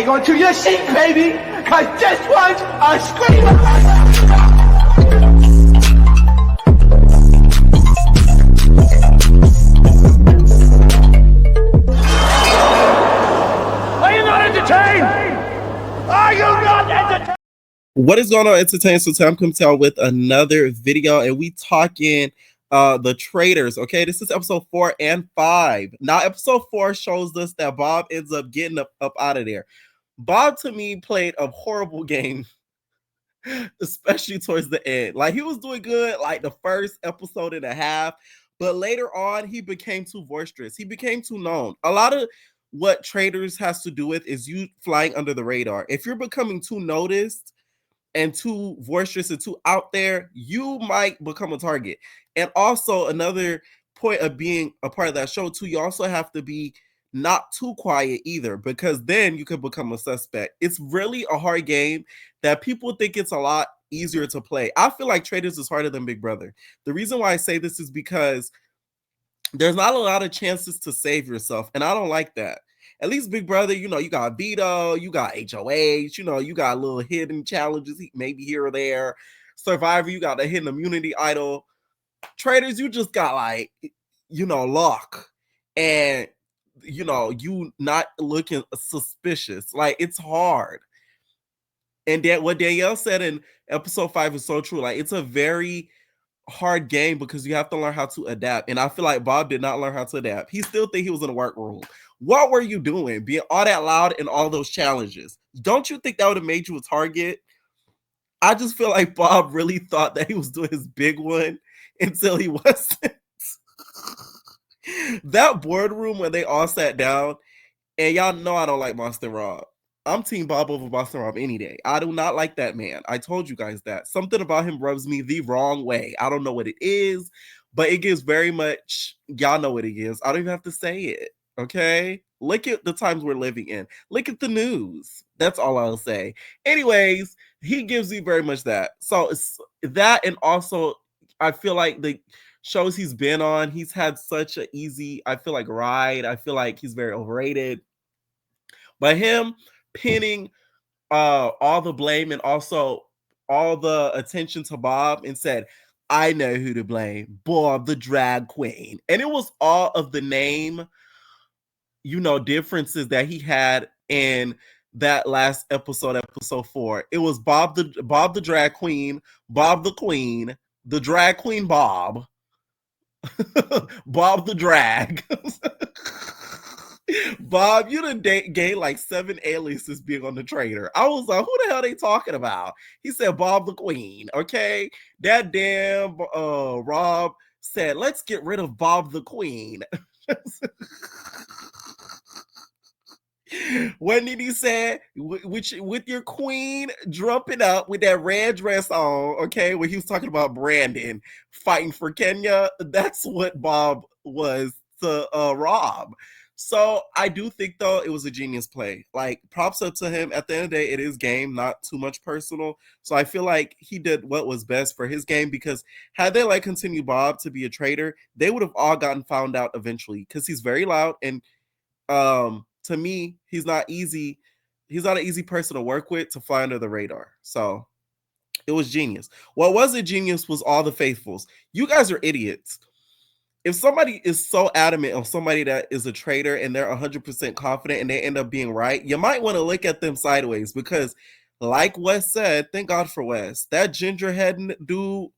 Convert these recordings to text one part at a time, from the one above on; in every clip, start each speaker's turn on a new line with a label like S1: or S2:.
S1: hang on to your seat, baby, because this one's a screamer.
S2: What is going on, entertain? So Tom comes out with another video, and we talking the Traitors. Okay, this is episode 4 and 5. Now, episode 4 shows us that Bob ends up getting up out of there. Bob, to me, played a horrible game, especially towards the end. Like, he was doing good like the first episode and a half, but later on, he became too boisterous. He became too known. A lot of what Traitors has to do with is you flying under the radar. If you're becoming too noticed and too boisterous and too out there, you might become a target. And also, another point of being a part of that show too, you also have to be not too quiet either, because then you could become a suspect. It's really a hard game that people think it's a lot easier to play. I feel like Traitors is harder than Big Brother. The reason why I say this is because there's not a lot of chances to save yourself, and I don't like that. At least Big Brother, you know, you got veto, you got HOH, you know, you got little hidden challenges, maybe here or there. Survivor, you got a hidden immunity idol. Traitors, you just got like, you know, luck. And, you know, you not looking suspicious. Like, it's hard. And that what Danielle said in episode 5 is so true. Like, it's a very hard game because you have to learn how to adapt. And I feel like Bob did not learn how to adapt. He still think he was in a workroom. What were you doing being all that loud in all those challenges? Don't you think that would have made you a target? I just feel like Bob really thought that he was doing his big one until he wasn't. That boardroom when they all sat down, and y'all know I don't like Monster Rob. I'm Team Bob over Monster Rob any day. I do not like that man. I told you guys that. Something about him rubs me the wrong way. I don't know what it is, but it gives very much, y'all know what it is. I don't even have to say it. Okay, look at the times we're living in. Look at the news. That's all I'll say. Anyways, he gives you very much that. So it's that, and also I feel like the shows he's been on, he's had such an easy, I feel like, ride. I feel like he's very overrated. But him pinning all the blame and also all the attention to Bob and said, I know who to blame, Bob the drag queen. And it was all of the name, you know, differences that he had in that last episode, episode 4. It was Bob the drag queen, Bob the queen, the drag queen Bob, Bob the drag. Bob, you done gained like 7 aliases being on the Traitor. I was like, who the hell they talking about? He said Bob the queen. Okay, that damn Rob said, let's get rid of Bob the queen. When did he say with your queen drumming up with that red dress on? Okay, when he was talking about Brandon fighting for Kenya, that's what Bob was to Rob. So I do think though it was a genius play. Like, props up to him. At the end of the day, it is game, not too much personal. So I feel like he did what was best for his game, because had they like continued Bob to be a traitor, they would have all gotten found out eventually, because he's very loud, and to me, he's not easy. He's not an easy person to work with to fly under the radar. So it was genius. What wasn't genius was all the faithfuls. You guys are idiots. If somebody is so adamant on somebody that is a traitor and they're 100% confident and they end up being right, you might want to look at them sideways, because like Wes said, thank God for Wes. That ginger head dude,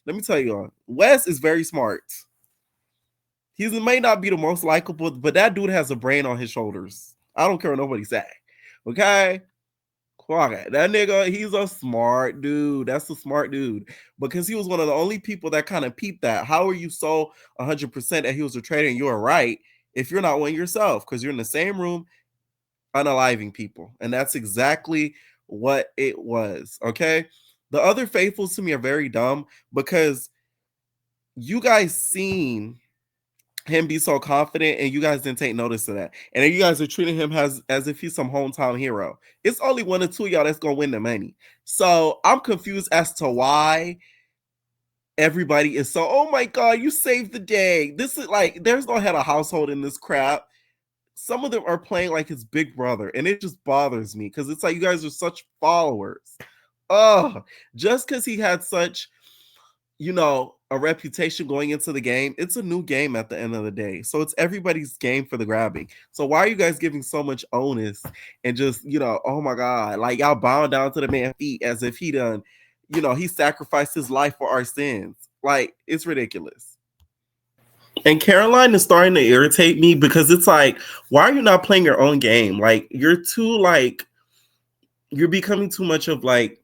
S2: let me tell you, Wes is very smart. He may not be the most likable, but that dude has a brain on his shoulders. I don't care what nobody say. Okay? That nigga, he's a smart dude. That's a smart dude. Because he was one of the only people that kind of peeped that. How are you so 100% that he was a traitor and you're right if you're not one yourself? Because you're in the same room unaliving people. And that's exactly what it was. Okay? The other faithfuls to me are very dumb, because you guys seen him be so confident and you guys didn't take notice of that. And then you guys are treating him as if he's some hometown hero. It's only 1 or 2 of y'all that's gonna win the money. So I'm confused as to why everybody is so, oh my God, you saved the day. This is like, there's no head of household in this crap. some of them are playing like his big brother, and it just bothers me because it's like you guys are such followers. Oh, just because he had such, a reputation going into the game, it's a new game at the end of the day. So it's everybody's game for the grabbing. So why are you guys giving so much onus and just, oh my God, like y'all bowing down to the man's feet as if he done, he sacrificed his life for our sins. Like, it's ridiculous. And Caroline is starting to irritate me because it's like, why are you not playing your own game? Like, you're becoming too much of like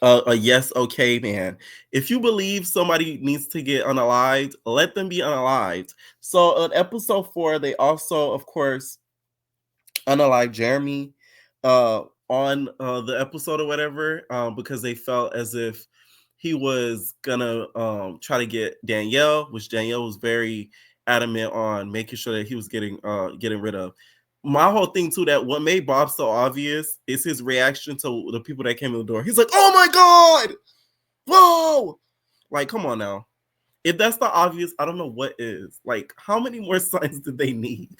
S2: a yes, okay, man. If you believe somebody needs to get unalived, let them be unalived. So on episode 4, they also, of course, unalived Jeremy on the episode or whatever, because they felt as if he was gonna try to get Danielle, which Danielle was very adamant on making sure that he was getting rid of. My whole thing too, that what made Bob so obvious is his reaction to the people that came in the door. He's like, "Oh my God, whoa!" Like, come on now. If that's not obvious, I don't know what is. Like, how many more signs did they need?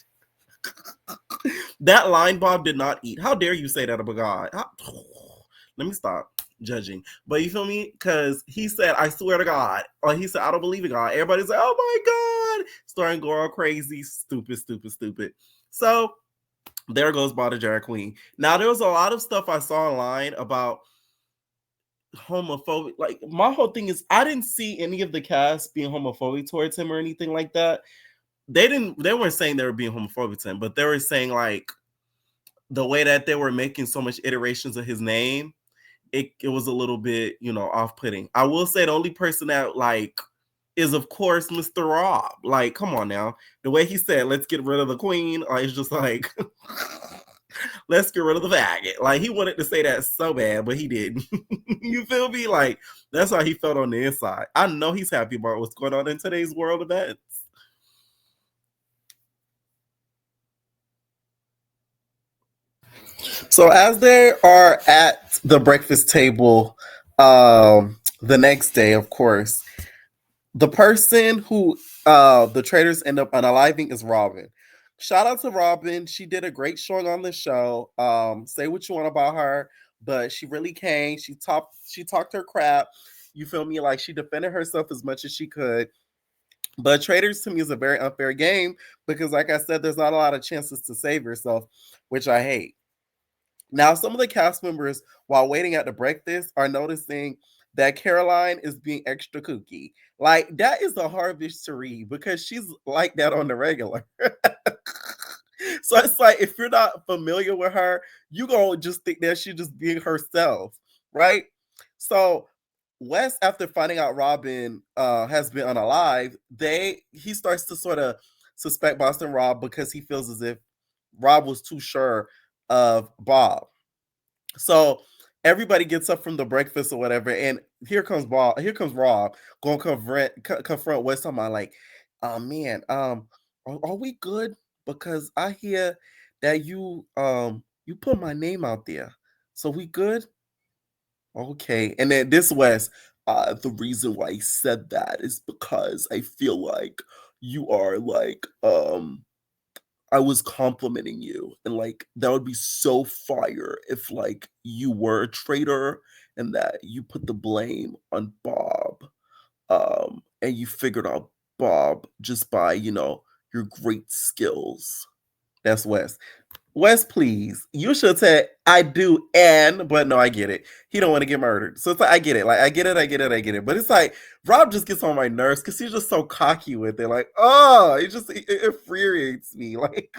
S2: That line Bob did not eat. How dare you say that about God? Let me stop judging. But you feel me? Because he said, "I swear to God," or he said, "I don't believe in God." Everybody's like, "Oh my God," starting to go all crazy, stupid, stupid, stupid. So there goes Bob the Drag Queen. Now there was a lot of stuff I saw online about homophobic. Like, my whole thing is I didn't see any of the cast being homophobic towards him or anything like that. They weren't saying they were being homophobic to him, but they were saying like the way that they were making so much iterations of his name, it was a little bit, off-putting. I will say the only person that like is of course Mr. Rob. Like, come on now. The way he said, "Let's get rid of the queen," it's just like let's get rid of the faggot. Like, he wanted to say that so bad, but he didn't. You feel me? Like, that's how he felt on the inside. I know he's happy about what's going on in today's world events. So as they are at the breakfast table, the next day, of course, the person who the traitors end up unaliving is Robin. Shout out to Robin. She did a great showing on the show. Say what you want about her, but she really came. She talked her crap. You feel me? Like, she defended herself as much as she could. But Traitors to me is a very unfair game because, like I said, there's not a lot of chances to save yourself, which I hate. Now, some of the cast members, while waiting at the breakfast, are noticing that Caroline is being extra kooky. Like, that is a hard bitch to read because she's like that on the regular. So it's like, if you're not familiar with her, you gonna just think that she's just being herself, right? So Wes, after finding out Robin has been unalive, he starts to sort of suspect Boston Rob because he feels as if Rob was too sure of Bob. So everybody gets up from the breakfast or whatever, and here comes Rob going to confront Wes on my like, oh man, are we good? Because I hear that you put my name out there. So we good? Okay. And then this Wes, the reason why he said that is because I feel like you are like I was complimenting you, and like that would be so fire if like you were a traitor and that you put the blame on Bob, and you figured out Bob just by your great skills. That's Wes. Wes, please. You should say I do, but no, I get it. He don't want to get murdered, so it's like I get it. Like, I get it, I get it, I get it. But it's like Rob just gets on my nerves because he's just so cocky with it. Like, oh, it infuriates me. Like,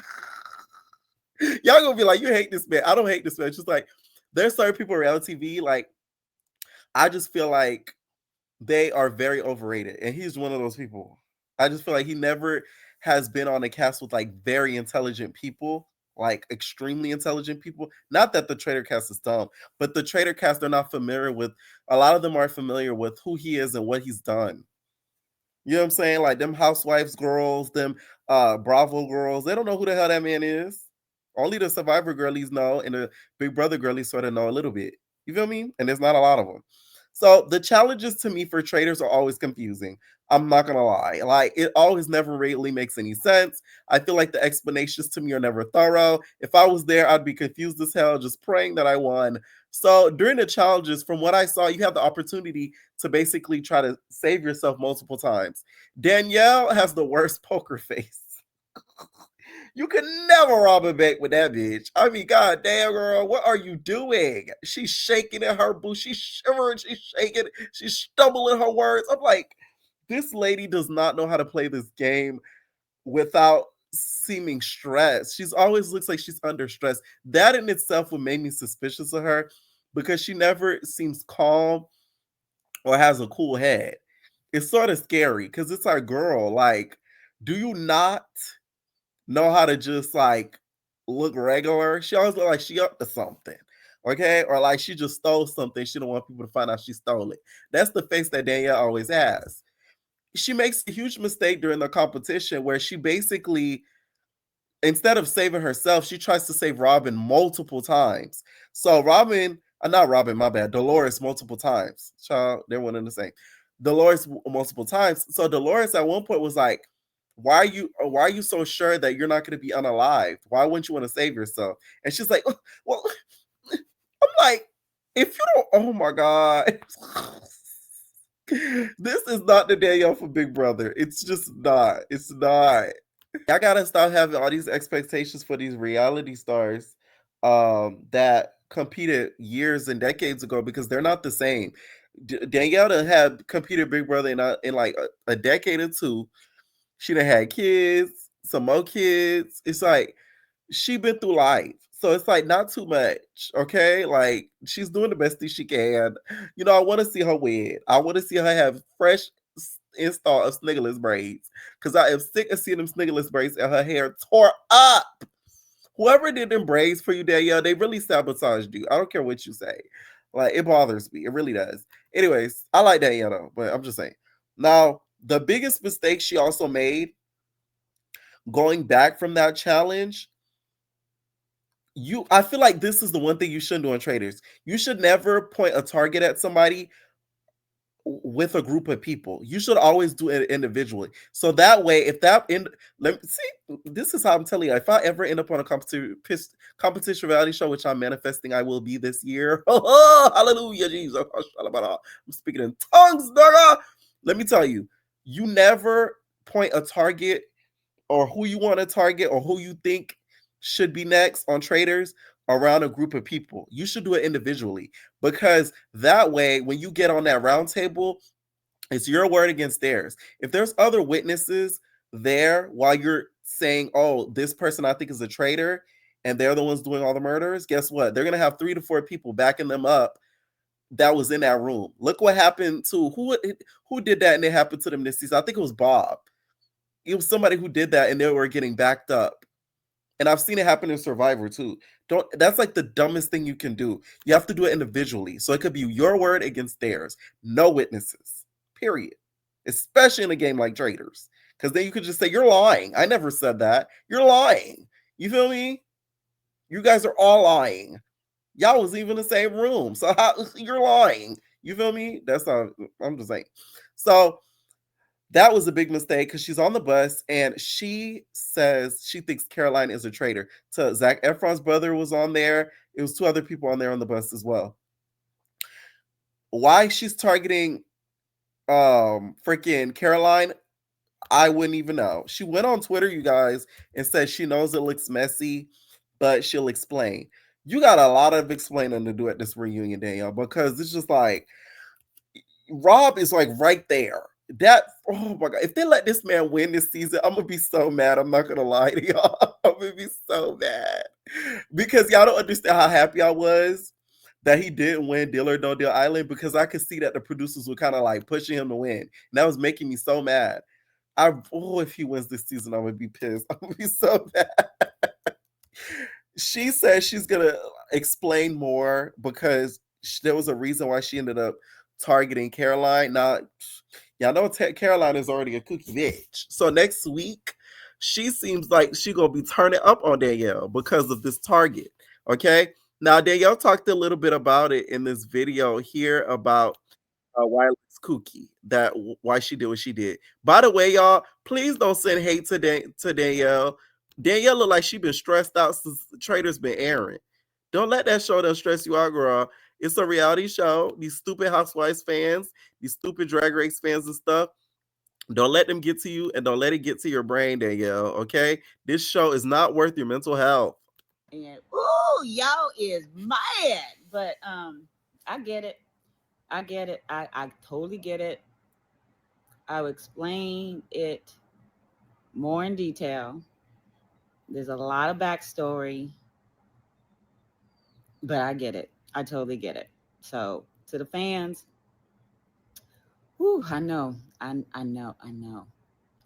S2: y'all gonna be like, you hate this man. I don't hate this man. It's just like there's certain people in reality TV. Like, I just feel like they are very overrated, and he's one of those people. I just feel like he never has been on a cast with like very intelligent people, like extremely intelligent people. Not that the Traitor cast is dumb, but the Traitor cast, they're not familiar with. A lot of them are familiar with who he is and what he's done. You know what I'm saying? Like, them Housewives girls, them Bravo girls, they don't know who the hell that man is. Only the Survivor girlies know, and the Big Brother girlies sort of know a little bit. You feel me? And there's not a lot of them. So the challenges to me for Traitors are always confusing. I'm not gonna lie. Like it always never really makes any sense. I feel like the explanations to me are never thorough. If I was there, I'd be confused as hell, just praying that I won. So during the challenges, from what I saw, you have the opportunity to basically try to save yourself multiple times. Danielle has the worst poker face. You can never rob a bank with that bitch. I mean, god damn, girl, what are you doing? She's shaking in her boots. She's shivering. She's shaking. She's stumbling her words. I'm like, this lady does not know how to play this game without seeming stressed. She's always looks like she's under stress. That in itself would make me suspicious of her because she never seems calm or has a cool head. It's sort of scary because it's like, girl, like, do you not know how to just like look regular? She always look like she up to something. Okay, or like she just stole something. She don't want people to find out she stole it. That's the face that Danielle always has. She makes a huge mistake during the competition where she basically, instead of saving herself, she tries to save Robin multiple times. So Robin, not Robin, my bad, Dolores multiple times. Child, they're one and the same. Dolores multiple times. So Dolores at one point was like, why are you so sure that you're not going to be unalived? Why wouldn't you want to save yourself? And she's like, well, I'm like, if you don't, oh my God. This is not the Danielle for Big Brother. It's just not. It's not. I gotta stop having all these expectations for these reality stars that competed years and decades ago because they're not the same. Danielle done had competed Big Brother in like a decade or two. She done had kids, some more kids. It's like she been through life. So it's like not too much. Okay. Like she's doing the best thing she can. You know, I want to see her win. I want to see her have fresh install of sniggerless braids. Cause I am sick of seeing them sniggerless braids and her hair tore up. Whoever did them braids for you, Danielle, they really sabotaged you. I don't care what you say. Like it bothers me. It really does. Anyways, I like Danielle though, but I'm just saying. Now, the biggest mistake she also made going back from that challenge, I feel like this is the one thing you shouldn't do on Traitors. You should never point a target at somebody with a group of people. You should always do it individually. So that way, if that in let me see, this is how I'm telling you. If I ever end up on a competition reality show, which I'm manifesting I will be this year. Hallelujah, Jesus. I'm speaking in tongues, dogga. Let me tell you, you never point a target or who you want to target or who you think should be next on Traitors around a group of people. You should do it individually because that way, when you get on that round table, it's your word against theirs. If there's other witnesses there while you're saying, oh, this person I think is a traitor, and they're the ones doing all the murders, guess what? They're going to have 3 to 4 people backing them up that was in that room. Look what happened to who did that and it happened to them this season. I think it was Bob. It was somebody who did that and they were getting backed up. And I've seen it happen in Survivor too. That's like the dumbest thing you can do. You have to do it individually. So it could be your word against theirs. No witnesses. Period. Especially in a game like Traitors. Because then you could just say, you're lying. I never said that. You're lying. You feel me? You guys are all lying. Y'all was even in the same room. So you're lying. You feel me? That's how I'm just saying. So that was a big mistake because she's on the bus and she says she thinks Caroline is a traitor. So Zac Efron's brother was on there. It was 2 other people on there on the bus as well. Why she's targeting freaking Caroline, I wouldn't even know. She went on Twitter, you guys, and said she knows it looks messy, but she'll explain. You got a lot of explaining to do at this reunion, Danielle, because it's just like Rob is like right there. That oh my god! If they let this man win this season, I'm gonna be so mad. I'm not gonna lie to y'all. I'm gonna be so mad because y'all don't understand how happy I was that he didn't win Deal or No Deal Island because I could see that the producers were kind of like pushing him to win. And that was making me so mad. If he wins this season, I'm gonna be pissed. I'm gonna be so mad. She says she's gonna explain more because there was a reason why she ended up targeting Caroline. Now, y'all know Caroline is already a cookie bitch. So next week, she seems like she gonna be turning up on Danielle because of this target. Okay. Now Danielle talked a little bit about it in this video here about why it's kooky that why she did what she did. By the way, y'all, please don't send hate to to Danielle. Danielle look like she been stressed out since the Traitors been airing. Don't let that show that stress you out, girl. It's a reality show. These stupid Housewives fans, these stupid Drag Race fans and stuff. Don't let them get to you, and don't let it get to your brain, Danielle. Okay, this show is not worth your mental health.
S3: And ooh, y'all is mad, but I get it. I get it. I totally get it. I'll explain it more in detail. There's a lot of backstory, but I get it. I totally get it. So to the fans, whew, I know, I know, I know,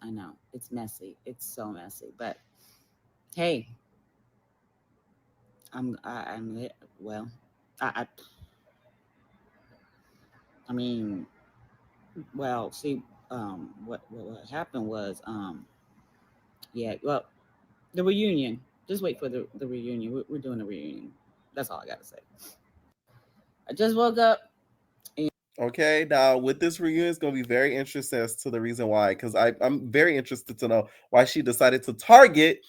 S3: I know. It's messy. It's so messy. But hey, I'm well. I I I mean, well, see, what happened was, yeah, well, the reunion. Just wait for the reunion. We're doing a reunion. That's all I gotta say. I just woke up.
S2: Okay, now with this reunion, it's gonna be very interesting as to the reason why, because I'm very interested to know why she decided to target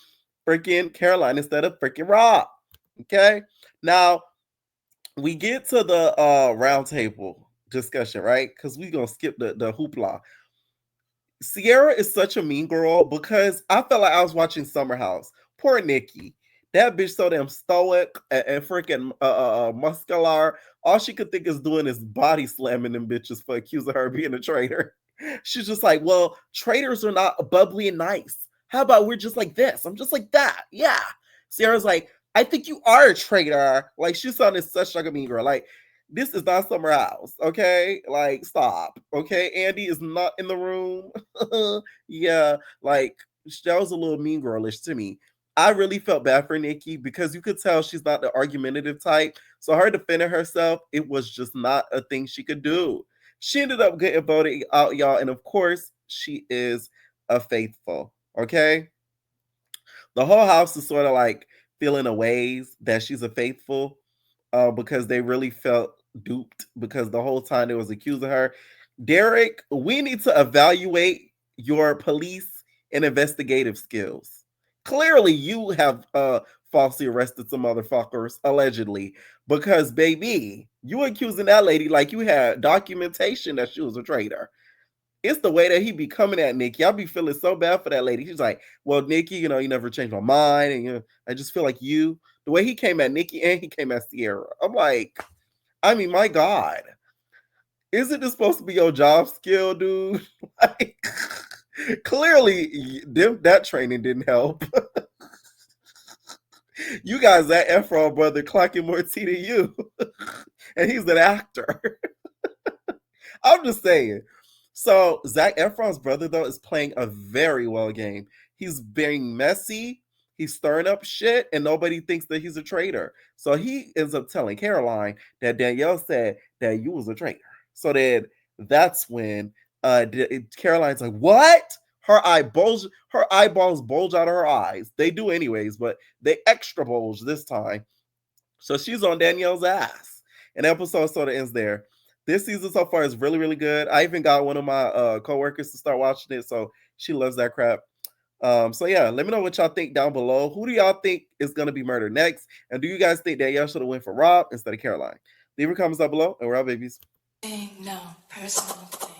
S2: freaking Caroline instead of freaking Rob. Okay, now we get to the roundtable discussion, right? Because we gonna skip the hoopla. Sierra is such a mean girl because I felt like I was watching Summer House. Poor Nikki. That bitch so damn stoic and freaking muscular. All she could think is doing is body slamming them bitches for accusing her of being a traitor. She's just like, well, traitors are not bubbly and nice. How about we're just like this? I'm just like that. Yeah. Sierra's like, I think you are a traitor. Like, she sounded such like a mean girl. Like, this is not Summer House, okay? Like, stop, okay? Andy is not in the room. Yeah, like, that was a little mean girlish to me. I really felt bad for Nikki because you could tell she's not the argumentative type. So her defending herself, it was just not a thing she could do. She ended up getting voted out, y'all, and of course, she is a faithful, okay? The whole house is sort of like feeling a ways that she's a faithful because they really felt duped because the whole time they was accusing her. Derek, we need to evaluate your police and investigative skills. Clearly, you have falsely arrested some motherfuckers, allegedly, because baby, you accusing that lady like you had documentation that she was a traitor. It's the way that he be coming at Nikki. I'll be feeling so bad for that lady. He's like, well, Nikki, you never changed my mind. And I just feel like you. The way he came at Nikki and he came at Sierra. I'm like, I mean, my God. Isn't this supposed to be your job skill, dude? Like, clearly, that training didn't help. You guys, that Efron brother clocking more tea than you. And he's an actor. I'm just saying. So Zac Efron's brother though is playing a very well game. He's being messy. He's stirring up shit, and nobody thinks that he's a traitor. So he ends up telling Caroline that Danielle said that you was a traitor. So then that's when Caroline's like, "What?" Her eyeballs bulge out of her eyes. They do anyways, but they extra bulge this time. So she's on Danielle's ass. And the episode sort of ends there. This season so far is really, really good. I even got one of my coworkers to start watching it, so she loves that crap. So yeah, let me know what y'all think down below. Who do y'all think is gonna be murdered next? And do you guys think Danielle should have went for Rob instead of Caroline? Leave your comments down below, and we're out, babies.
S4: No personal thing.